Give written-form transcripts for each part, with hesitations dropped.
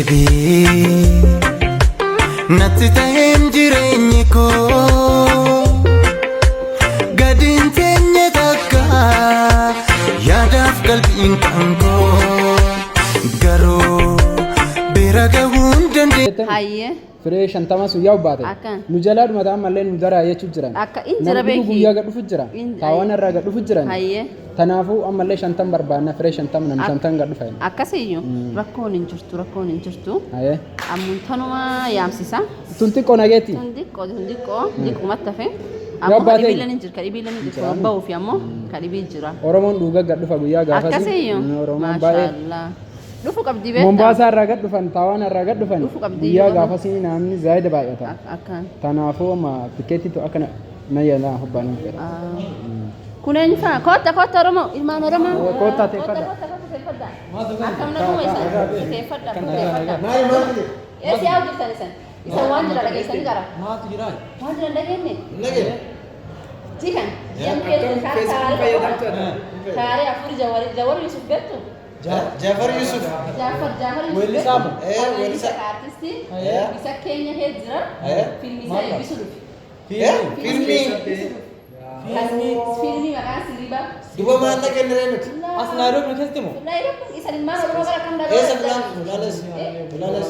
baby natti ta'een jireenyi koo gadin teenye takka yaadaaf qalbiin kan koo garuu bira gahuun dandeenye. Hayyee. Firee shantama suyyaa ubbaate. Nu jalaa dhumataa mallee nu daraa jechuu jiran. Akka injira beekii. Namni guyyaa gad dhufu jira. Taawwan irraa gad dhufu jiran. Hayyee. Kanaafuu ammallee shantam barbaanna firee shantam namni shantam gad dhufa. Akkasiyyuu rakkoon hin jirtu. Hayyee. Ammuun tanuma yaamsisa. Tun xiqqoo nageetti. Tun xiqqoo diqqumatti hafe. Ammoo kadhibiileen hin jiru kadhibiileen hin jiru ba'uu fi ammoo kadhibii jira. Oromoon dhugaa gad dhufa guyyaa gaafasi. Akkasiyyuu. Maashaallah. Dhufu qabdi beektaa. Mombaasaa irraa gad dhufan taawwan irraa gad dhufan. Guyyaa gaafasii namni zaayida baay'ata. Akkaan. Kanaafuu amma tikeettiitu akka nayyalaa hubbaanii fedha. Kuneen faa koota Oromoo ilmaan Oromoo. Koota teeffadha. Akkam nama isa teeffadha. Maali. Eessi yaa hojjetan isan. Isa waan jira dhageessanii gara. Maatu jira. Waan jira dhageenye. Dhageenye. Jikan. Facebook fayyadamtoota. Taaree afurii Jawar Yusuf beektu. Jafar Yusuf. Weellisaa weellisaa artistii. Isa Keenya Heedzira. Filmi isaa eebbisu dhufe. Filmi maqaan sirriibaa. Duba maalla kenniree nuti. As Nairobi keessatti moo? Nairobi isa ilmaan Oromoo gara kan dhagaa. Eessa Fulaanes.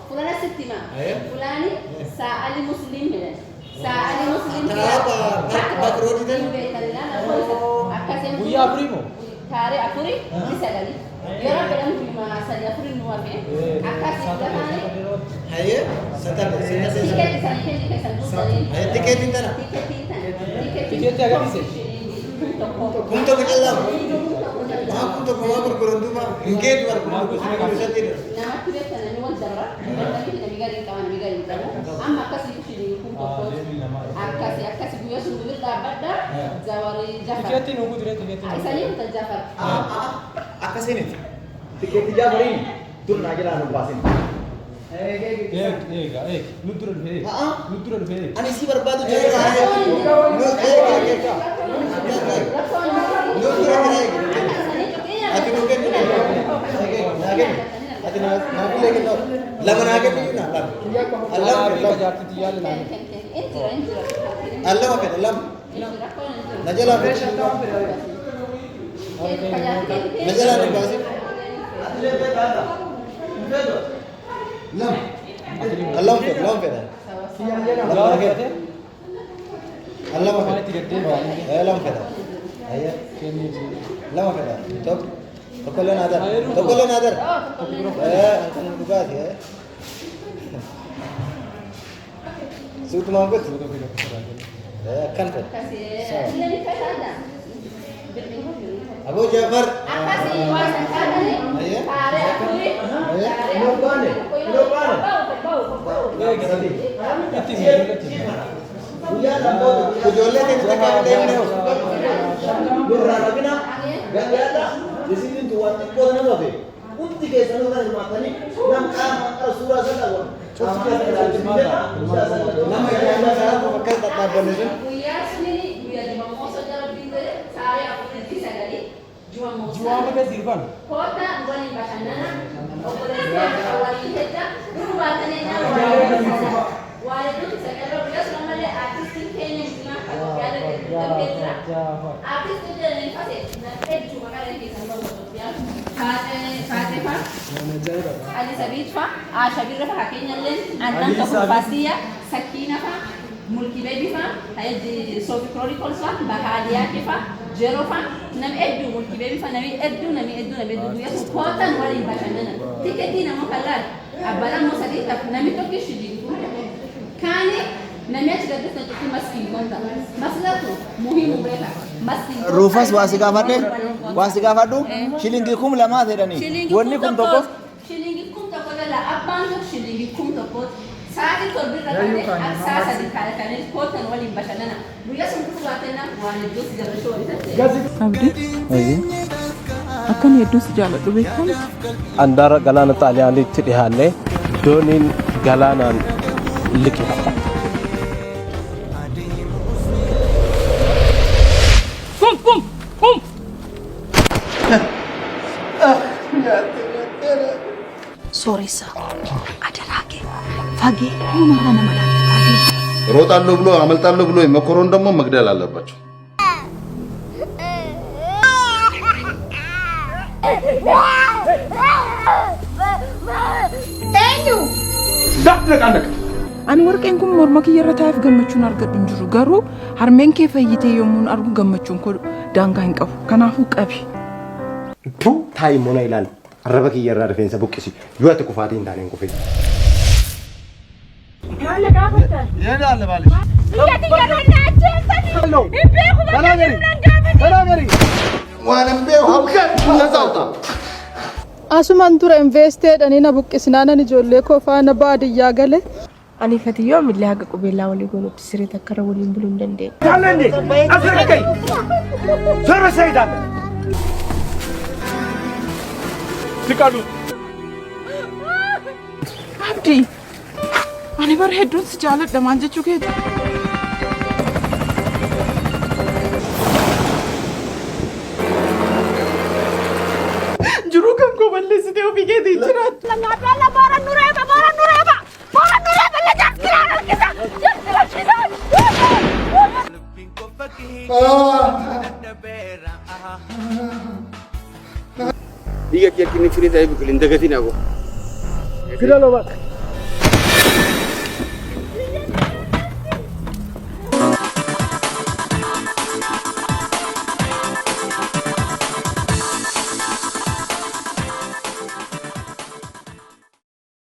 Fulaanes sitti himaa. Fulaani Saa'ali Musliim jedhan. Saa'ali Musliim jedhan. Bakrooti ta'e. Akkasiin. Guyyaa afurii moo? Taaree afurii ni sagali. Yeroo fedhan guyyaa sadii afurii nu hafe. Akkasiin gahaanii. Hayyee satana. Tikeetii sana keenya keessan duubanii. Hayyee tikeetiin tana. Tikeetii agarsiise. Kun tokko callaa. Kun tokko waa gurguran duuba hin geetu gurguran. Namatti beektan namni wal dabra. Namni gadi qaba namni gadi qabu. Amma akkasii kushii kun tokko akkasii guyyaa sun gubir dhaabbadha. Jawarii Jafar. Tikeetii nuugu diree tikeetii. Isanii kutan Jafar. Akkasiiniti. Tikeetii Jafariin dur naa jedhaa nu baasin. Nuddura dhufee. Nuddura dhufee. Ani si barbaadu jedhu ati nu kennu ati naa filee kennu lama naa kennu naa allama fedha lama na jalaa fedha na jalaa nu baasin allama fedha allama fedha ayya lama fedha tokko leen adar kan dhugaati suutumaan gotti kan fedha Abu Jafar Akkasii waan sakkaatanii taaree afurii. Ijoollee keessa kan deemnee gurraa dhagina gangaadha isiin tuwwan xiqqoo nama fe hundi keessan irraa hirmaatanii nam qaama qara suuraa sana nama yaada isaa bakka dhaabbanne sun Guyyaa sunii guyyaa Jumamooso jalabbiin jedhe taaree afurii sagalii Jumamooso. Jumaama sirban. Koota waliin bashannana obboleessaa waliin hedda duru baatanii nama waa hedduutu sagaloo guyyaa sun ammallee artistiin keenya muslimaa kan yaada darbee jira. Artistiin jedhanii fase hedduu maqaa keessan bahu Faatefa, Ali Sabiitfa, Aasha Birrafa hakeenyallee Annan Kabur Faasiya, Sakkiinafa, Mulki Beebifa, Sofi Chroniclesfa, Bahaadiyaatifa, Jerofa, nam hedduu Mulki Beebifa, nami hedduu guyyaa sun kootan waliin bashannana. Tikeetii nama kallaan abbalaan moo sadiidhaaf nami tokkichi jiru. Kaani nami achi gaggeessan jechuun maskiin konta. Maslatu muhimu beeka. Rufas waasi gaafadhu shilingii 2,000 jedhanii wanni kun tokko shilingii 1,000 dhala abbaan tokko shilingii 1,000 sa'aatii torbirra qabee saa sadii kaalakanii kootan waliin bashannana guyyaa sun dhufu baatena waan iddoo si jarrashoo waliin akkan hedduus jaaladhu beekamu. Andaara galaana xaaliyaanitti dhiyaannee dooniin galaanaan liqimfama. ሶሬሳ አደራጌ ፋጌ ሁማራና ማለት አዲ ሮጣለሁ ብሎ አመልጣለሁ ብሎ መኮሮን ደግሞ መግደል አለባቸው። Ani warqeen kun morma kiyyarrataaf gammachuun argadhu jiru garuu harmeen kee fayyitee yommuun argu gammachuun koo daangaa hin qabu kanaafuu qabi. Tu taa'ii mona ilaali arraba kiyyarraa rifeensa buqqisi yoo ati kufaatii hin taaneen kufe. Asuman ture invested ani na buqqisnaan ani ijoollee koo faana baadiyyaa gale. Ani fatiyyoo millee haga qubeellaa walii goonutti siree takkara waliin buluu hin dandeenye. Taalende asirra gahi sorba seeyitaan. Siqalu. Abdii ani bara hedduun si jaaladha maal jechuu keeti. Jiruu kan koo balleessitee ofii keetii jiraattu. Lallaafaa boora nureeba lajaaf kiraan harkisa jiraachisa. Biyya kee akka inni firii ta'ee biqilin dagatiin hagu. Fidaloo bakka.